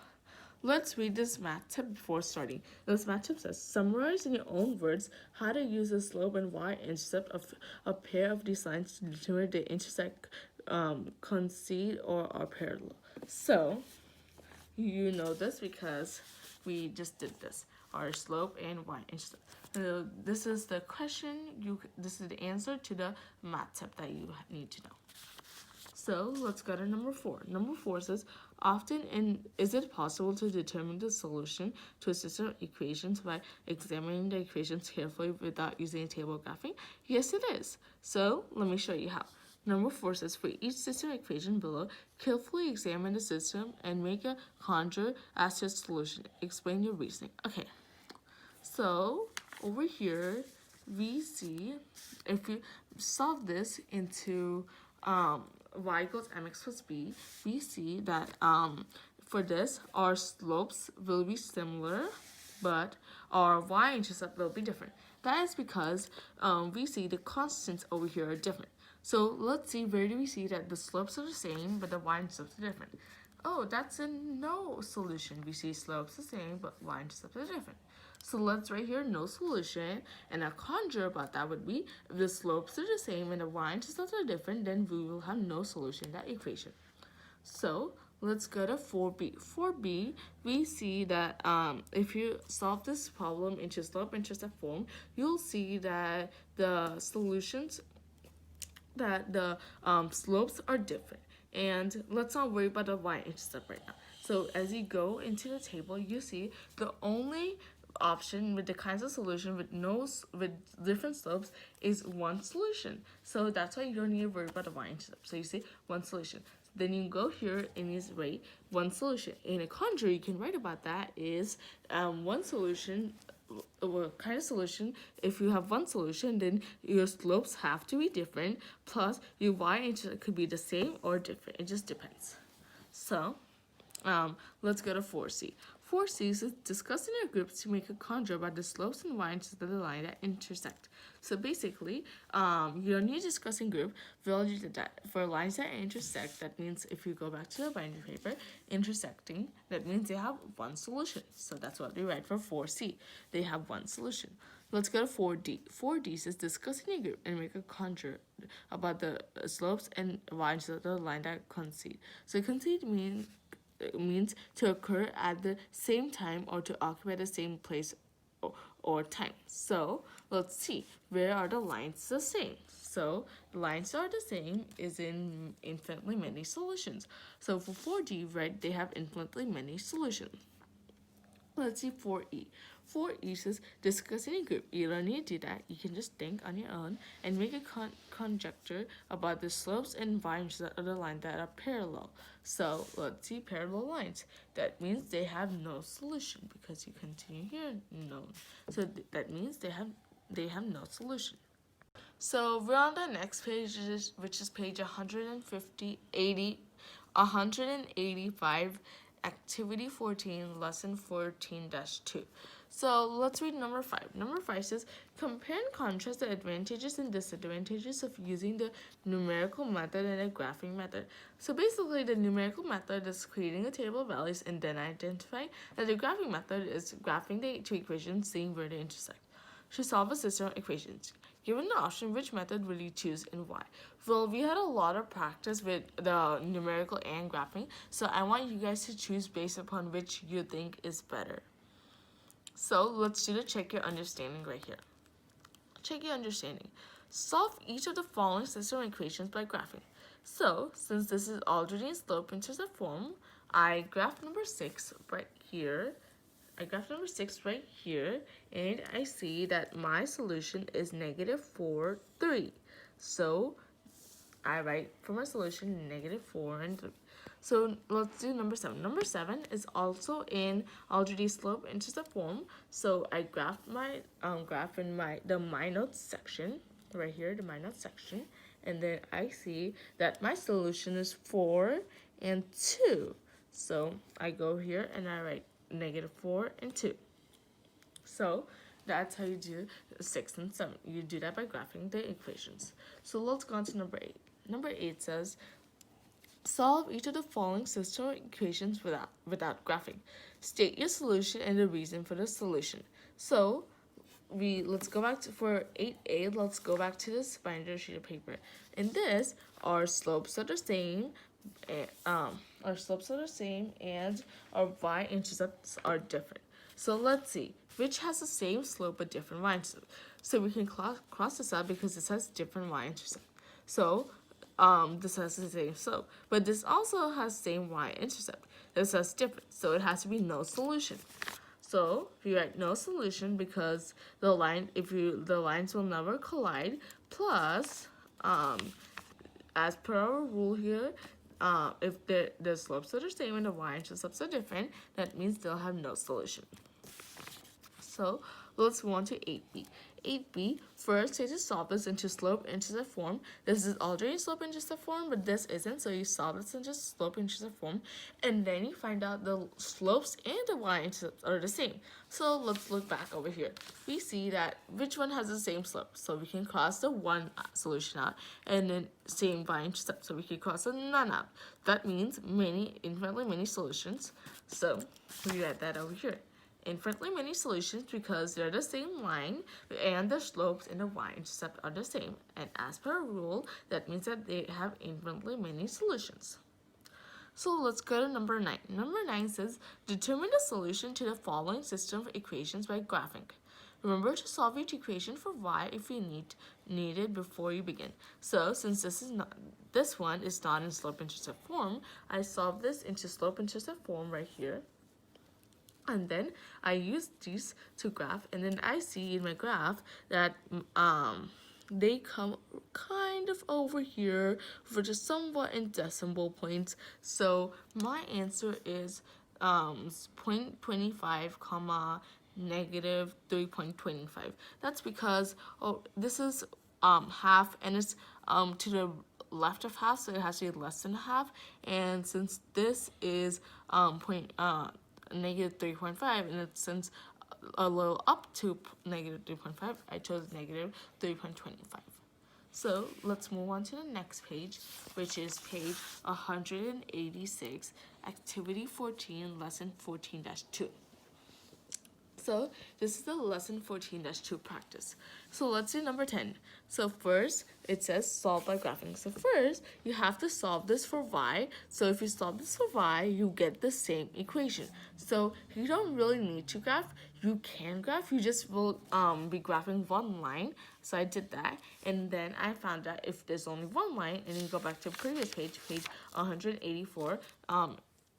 let's read this math tip before starting. This math tip says, summarize in your own words how to use the slope and y-intercept of a pair of these lines to determine they intersect, coincide, or are parallel. So you know this because we just did this. Our slope and y-intercept. This is the question, this is the answer to the math tip that you need to know. So let's go to number 4. Number 4 says, is it possible to determine the solution to a system of equations by examining the equations carefully without using a table graphing? Yes, it is. So let me show you how. Number 4 says, for each system equation below, carefully examine the system and make a conjure as your solution. Explain your reasoning. Okay, so over here, we see, if you solve this into y equals mx plus b, we see that for this, our slopes will be similar, but our y-intercept will be different. That is because we see the constants over here are different. So let's see, where do we see that the slopes are the same, but the y-intercepts are different? Oh, that's a no solution. We see slopes the same, but y-intercepts are different. So let's write here no solution, and a conjure about that would be, if the slopes are the same and the y-intercepts are different, then we will have no solution in that equation. So let's go to 4b. 4b, we see that if you solve this problem into slope-intercept form, you'll see that the solutions, that the slopes are different. And let's not worry about the y-intercept right now. So as you go into the table, you see the only option with the kinds of solution with different slopes is one solution. So that's why you don't need to worry about the y-intercept. So you see one solution. Then you go here and you write one solution. In a conjure, you can write about that is one solution. What kind of solution? If you have one solution, then your slopes have to be different. Plus, your y-intercept could be the same or different. It just depends. So, let's go to 4C. 4C is discussing your groups to make a conjure about the slopes and y-intercepts of the line that intersect. So basically, your new discussing group will do that for lines that intersect. That means if you go back to the binder paper, intersecting, that means they have one solution. So that's what we write for 4C. They have one solution. Let's go to 4D. 4D says discussing a group and make a conjure about the slopes and y-intercepts of the line that concede. So concede means to occur at the same time or to occupy the same place or time. So let's see, where are the lines the same? So the lines are the same is in infinitely many solutions. So for 4D, right, they have infinitely many solutions. Let's see 4E. 4E says discuss any group. You don't need to do that. You can just think on your own and make a conjecture about the slopes and y-intercepts of the line that are parallel. So let's see parallel lines. That means they have no solution because you continue here, no. So that means they have no solution. So we're on the next page, which is page 185. Activity 14, lesson 14-2. So let's read number 5. Number 5 says, compare and contrast the advantages and disadvantages of using the numerical method and a graphing method. So basically, the numerical method is creating a table of values and then identifying, and the graphing method is graphing the two equations, seeing where they intersect. To solve a system of equations, given the option, which method will you choose and why? Well, we had a lot of practice with the numerical and graphing, so I want you guys to choose based upon which you think is better. So let's do the check your understanding right here. Check your understanding. Solve each of the following system equations by graphing. So since this is already in slope-intercept form, I graphed number 6 right here. And I see that my solution is -4, 3. So I write for my solution -4 and 3. So let's do number 7. Number 7 is also in already slope-intercept form. So I graphed my graph in the my notes section right here, the my notes section, and then I see that my solution is 4 and 2. So I go here and I write -4 and 2. So that's how you do 6 and 7. You do that by graphing the equations. So let's go on to number 8. Number 8 says, solve each of the following system equations without graphing. State your solution and the reason for the solution. So let's go back to for 8A, let's go back to this binder sheet of paper. In this, our slopes are the same, and our y-intercepts are different. So let's see which has the same slope but different y-intercept. So we can cross this out because this has different y-intercept. So this has the same slope, but this also has same y-intercept. This has different, so it has to be no solution. So we write no solution because the lines will never collide. Plus, as per our rule here, if the slopes are the same and the y-intercepts are different, that means they'll have no solution. So let's move on to 8B. 8B, first you just solve this into slope-intercept form. This is already slope-intercept form, but this isn't, so you solve this into slope-intercept form, and then you find out the slopes and the y-intercepts are the same. So let's look back over here. We see that which one has the same slope, so we can cross the one solution out, and then same y-intercept, so we can cross the none out. That means infinitely many solutions, so we write that over here. Infinitely many solutions because they're the same line and the slopes and the y-intercept are the same. And as per rule, that means that they have infinitely many solutions. So let's go to number 9. Number 9 says, determine the solution to the following system of equations by graphing. Remember to solve each equation for y if you need it before you begin. So since this one is not in slope-intercept form, I solve this into slope-intercept form right here. And then I use these to graph, and then I see in my graph that they come kind of over here for just somewhat in decimal points. So my answer is 0.25 comma negative 3.25. That's because this is half, and it's to the left of half, so it has to be less than half. And since this is negative 3.5, and it's since a little up to negative 3.5, I chose negative 3.25. So let's move on to the next page, which is page 186, activity 14, lesson 14-2. So this is the lesson 14-2 practice. So let's do number 10. So first, it says solve by graphing. So first, you have to solve this for y. So if you solve this for y, you get the same equation. So you don't really need to graph. You can graph. You just will be graphing one line. So I did that. And then I found that if there's only one line, and you go back to the previous page, page 184,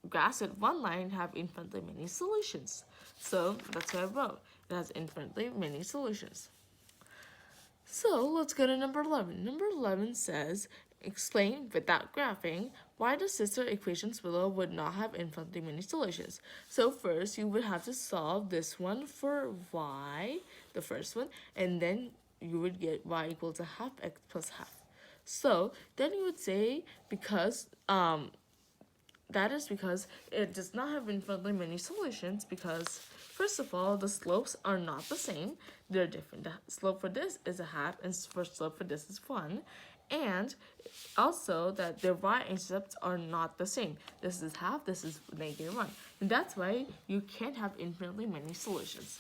graphs with one line have infinitely many solutions. So that's what I wrote. It has infinitely many solutions. So let's go to number 11. Number 11 says, explain without graphing why the sister equations below would not have infinitely many solutions. So first, you would have to solve this one for y, the first one, and then you would get y equal to half x plus half. So then you would say, because that is because it does not have infinitely many solutions, because first of all, the slopes are not the same. They're different. The slope for this is a half, and for slope for this is 1. And also that their y-intercepts are not the same. This is half, this is negative 1. And that's why you can't have infinitely many solutions.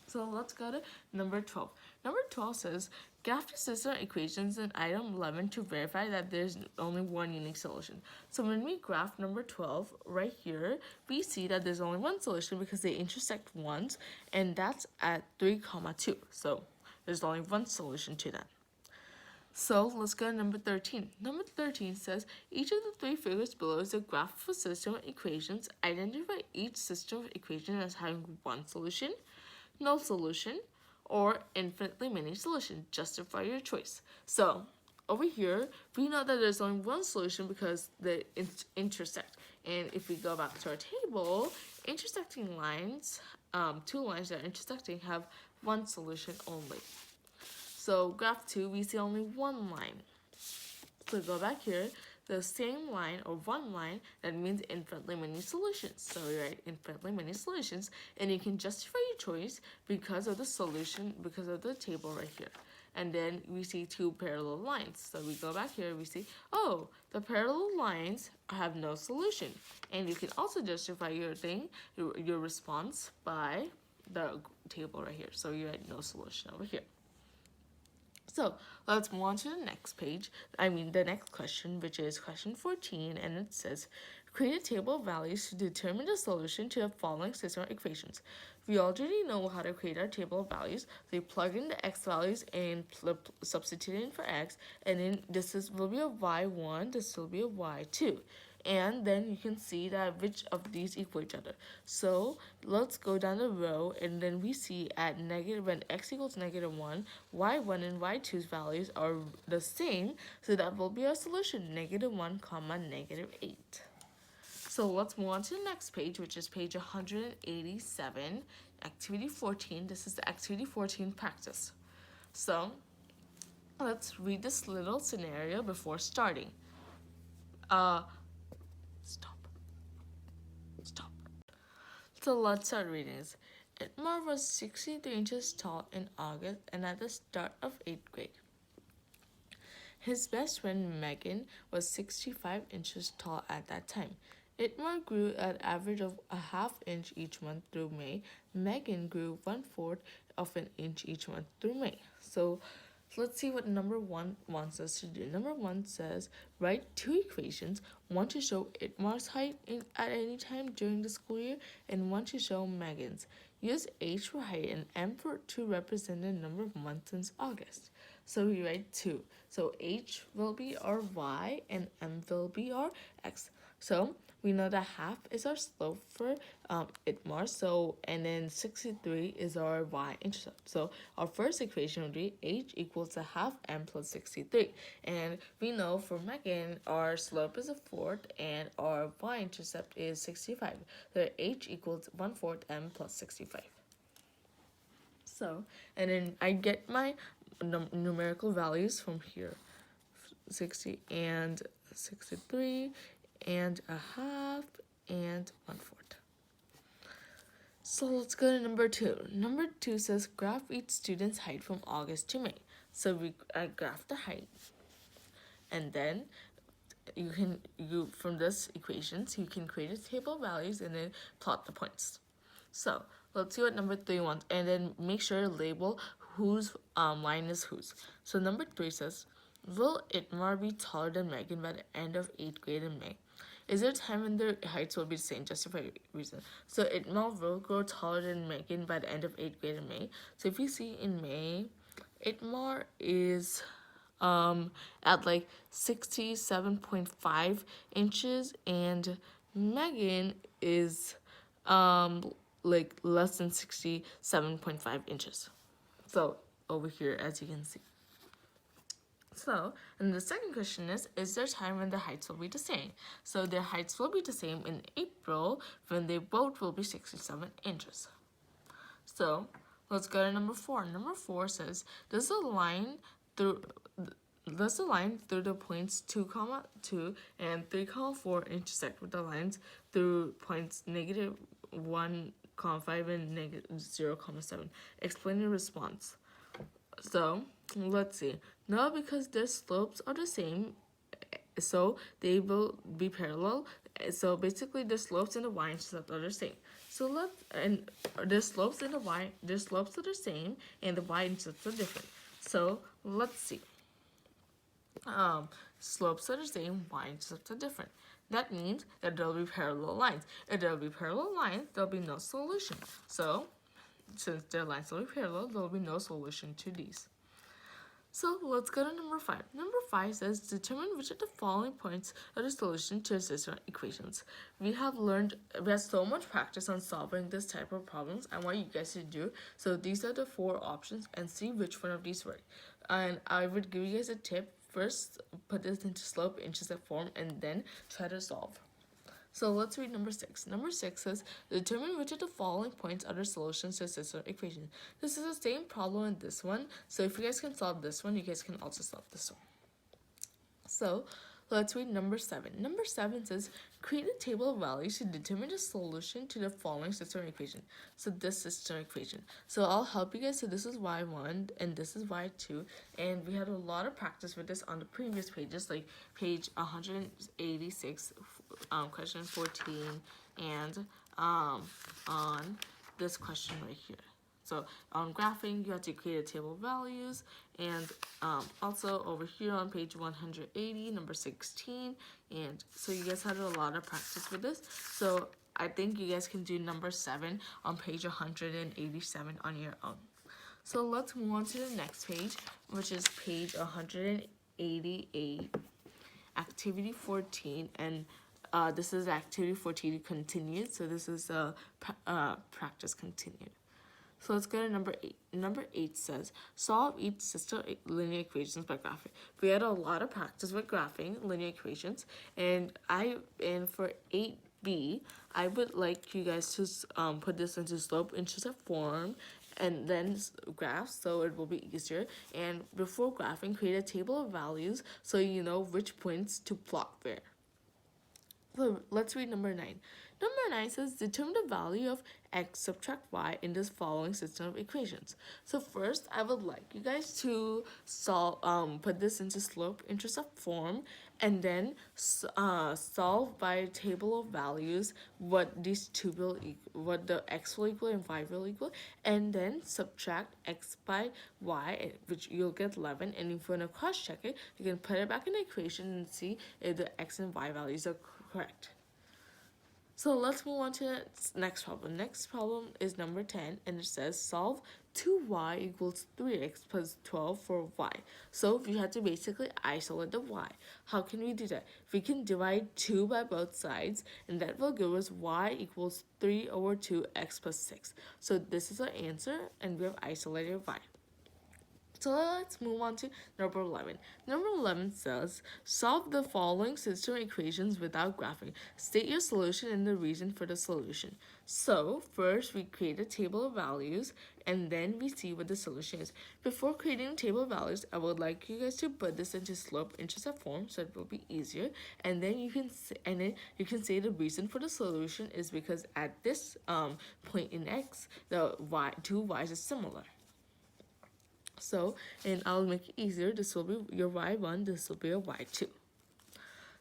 So let's go to number 12. Number 12 says, graph the sister equations in item 11 to verify that there's only one unique solution. So when we graph number 12 right here, we see that there's only one solution because they intersect once, and that's at 3, 2. So there's only one solution to that. So let's go to number 13. Number 13 says, each of the three figures below is a graph of a system of equations. Identify each system of equations as having one solution, no solution, or infinitely many solutions. Justify your choice. So over here, we know that there's only one solution because they intersect. And if we go back to our table, intersecting lines, two lines that are intersecting have one solution only. So graph 2, we see only one line. So go back here, the same line or one line, that means infinitely many solutions. So we write infinitely many solutions, and you can justify your choice because of the solution, because of the table right here. And then we see two parallel lines. So we go back here, we see, oh, the parallel lines have no solution. And you can also justify your your response by the table right here. So you write no solution over here. So let's move on to the next page, the next question, which is question 14, and it says, create a table of values to determine the solution to the following system of equations. We already know how to create our table of values. So you plug in the x values and substitute in for x, and then will be a y1, this will be a y2. And then you can see that which of these equal each other. So let's go down the row, and then we see when x equals -1, y1 and y2's values are the same, so that will be our solution, -1, -8. So let's move on to the next page, which is page 187, activity 14. This is the activity 14 practice. So let's read this little scenario before starting. Stop. So let's start reading this. Itmar was 63 inches tall in August and at the start of 8th grade. His best friend Megan was 65 inches tall at that time. Itmar grew at an average of a ½ inch each month through May. Megan grew 1/4 of an inch each month through May. So let's see what number 1 wants us to do. Number 1 says, write 2 equations, one to show Itmar's height at any time during the school year, and one to show Megan's. Use H for height and M for to represent the number of months since August. So we write 2. So H will be our Y and M will be our X. So we know that half is our slope for ITMAR. So, and then 63 is our y-intercept. So our first equation would be H equals a half M plus 63. And we know for Megan, our slope is a fourth and our y-intercept is 65. So H equals 1/4 M plus 65. So, and then I get my numerical values from here. 60 and 63 and a half and 1/4. So let's go to number 2. Number 2 says graph each student's height from August to May. So we graph the height, and then you from this equations you can create a table of values and then plot the points. So let's see what number 3 wants, and then make sure to label whose line is whose. So number 3 says, will Itmar be taller than Megan by the end of 8th grade in May? Is there a time when their heights will be the same? Justify reason. So Itmar will grow taller than Megan by the end of 8th grade in May. So if you see in May, Itmar is at like 67.5 inches and Megan is like less than 67.5 inches. So over here, as you can see. So, and the second question is there time when the heights will be the same? So their heights will be the same in April when they both will be 67 inches. So let's go to number 4. Number 4 says, does the line through the points 2, 2 and 3, 4 intersect with the lines through points -1, 5 and -0, 7? Explain the response. So let's see. No, because their slopes are the same, so they will be parallel. So basically, the slopes and the y-intercept are the same. So the slopes and the slopes are the same, and the y-intercepts are different. So let's see. Slopes are the same, y-intercepts are different. That means that there will be parallel lines. If there will be parallel lines, there will be no solution. So since their lines will be parallel, there will be no solution to these. So let's go to number 5. Number 5 says, determine which of the following points are the solution to assistant equations. We have so much practice on solving this type of problems. I want you guys to do. So these are the 4 options and see which one of these work. And I would give you guys a tip. First, put this into slope-intercept form and then try to solve. So let's read number 6. Number 6 says, determine which of the following points are the solutions to a system equation. This is the same problem in this one. So if you guys can solve this one, you guys can also solve this one. So let's read number 7. Number 7 says, create a table of values to determine the solution to the following system equation. So this system equation. So I'll help you guys. So this is y1 and this is y2. And we had a lot of practice with this on the previous pages, like page 186, question 14, and on this question right here. So on graphing, you have to create a table of values, and also over here on page 180, number 16, and so you guys had a lot of practice with this. So I think you guys can do number 7 on page 187 on your own. So let's move on to the next page, which is page 188, activity 14, and this is activity 14 continued, so this is practice continued. So let's go to number 8. Number 8 says, solve each system linear equations by graphing. We had a lot of practice with graphing linear equations, and for 8B, I would like you guys to put this into slope-intercept form and then graph, so it will be easier. And before graphing, create a table of values so you know which points to plot where. So let's read number 9. Number 9 says, determine the value of x subtract y in this following system of equations. So first, I would like you guys to put this into slope-intercept form, and then solve by a table of values what these two will what the x will equal and y will equal, and then subtract x by y, which you'll get 11. And if you want to cross-check it, you can put it back in the equation and see if the x and y values are correct. So let's move on to the next problem. Next problem is number 10, and it says solve 2y equals 3x plus 12 for y. So we have to basically isolate the y. How can we do that? We can divide 2 by both sides, and that will give us y equals 3 over 2x plus 6. So this is our answer, and we have isolated y. So let's move on to number 11. Number 11 says, solve the following system equations without graphing. State your solution and the reason for the solution. So first we create a table of values and then we see what the solution is. Before creating a table of values, I would like you guys to put this into slope-intercept form so it will be easier. And then you can say the reason for the solution is because at this point in x, the two y's is similar. So, and I'll make it easier. This will be your y1, this will be your y2.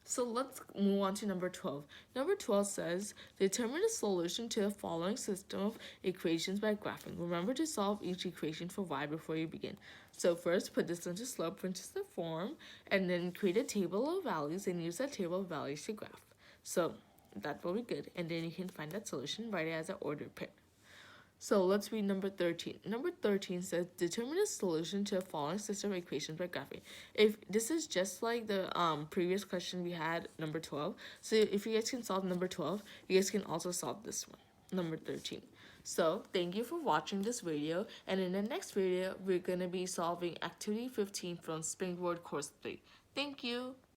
So let's move on to number 12. Number 12 says, determine the solution to the following system of equations by graphing. Remember to solve each equation for y before you begin. So first, put this into slope-intercept form, and then create a table of values and use that table of values to graph. So that will be good. And then you can find that solution, write it as an ordered pair. So let's read number 13. Number 13 says, determine a solution to the following system of equations by graphing. If this is just like the previous question we had, number 12. So if you guys can solve number 12, you guys can also solve this one, number 13. So thank you for watching this video, and in the next video, we're going to be solving activity 15 from SpringBoard Course 3. Thank you.